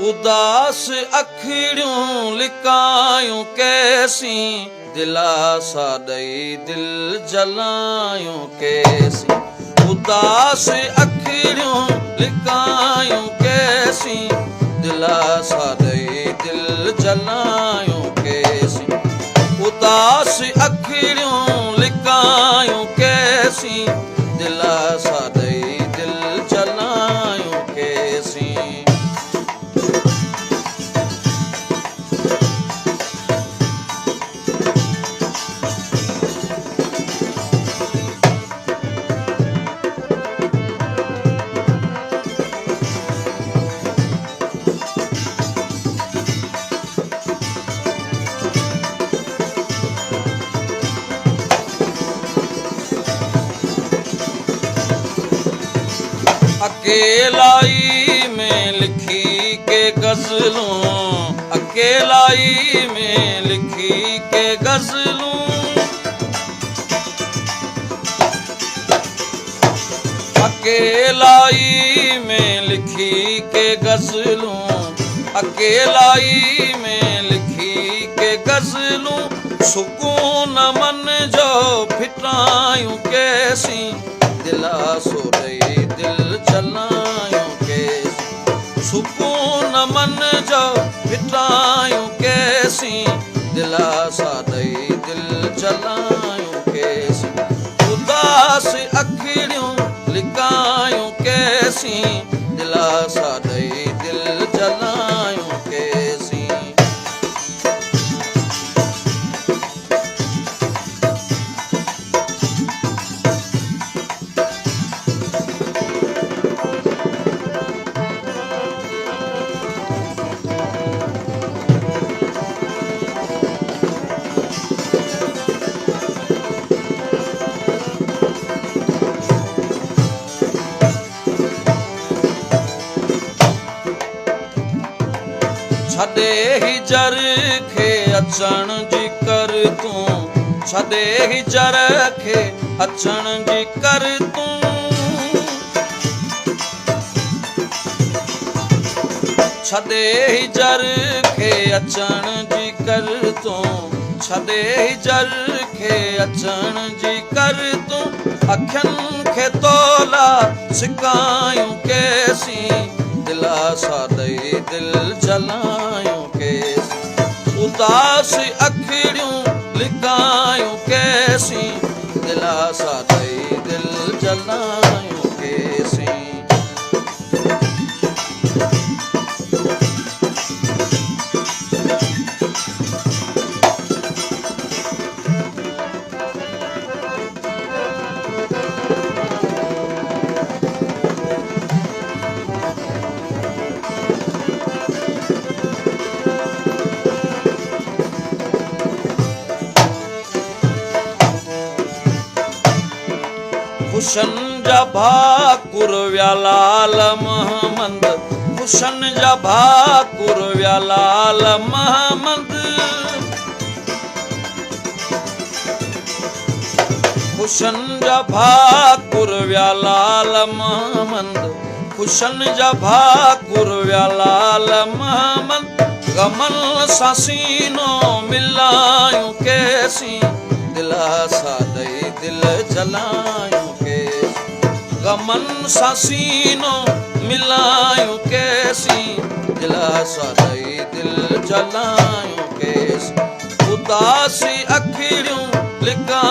उदास अखिड़ियूं लिकायूं कैसी दिलासा ॾेई दिल जलायूं कैसी उदास अखिड़ियूं लिकायूं कैसी दिलासा ॾेई दिल जलायूं कैसी उदास अखिड़ियूं लिकायूं कैसी दिलासा ॾेई दिल जलायूं कैसी अकेलाई में लिखी के गज़लूं अकेलाई में लिखी के गज़लूं अकेलाई में लिखी के गज़लूं अकेलाई में लिखी के गज़लूं सुकून मन जो फिटायूं कैसी दिलासो ॾेई दिल जलायूं कैसी सुकून मन जो फिटायूं कैसी दिलासा ॾेई दिल जलायूं कैसी उदास अखिड़ियूं लिकायूं कैसी दिलासा ॾेई दिल जलायूं कैसी छॾे हिजर खे अचण जी कर तूं छॾे हिजर खे अचण जी कर तूं छॾे हिजर खे अचण जी कर तूं छॾे हिजर खे अचण जी कर तूं अखियुनि खे तोला सिकायूं कैसी दिलासा ॾेई दिल जलायूं कैसी उदास अखिड़ियूं लिकायूं कैसी दिलासा ॾेई दिल जलायूं कैसी हुसन जा भाकुर विया लाल महमद हुसन जा भाकुर विया लाल महमद हुसन जा भाकुर विया लाल महमद हुसन जा भाकुर विया लाल महमद गमन सां सीनो मिलायूं कैसी दिलासा ॾेई दिल जलायूं गमन सां सीनो मिलायूं कैसी दिलासा ॾेई दिल जलायूं कैसी उदासी अखिड़ियूं लिका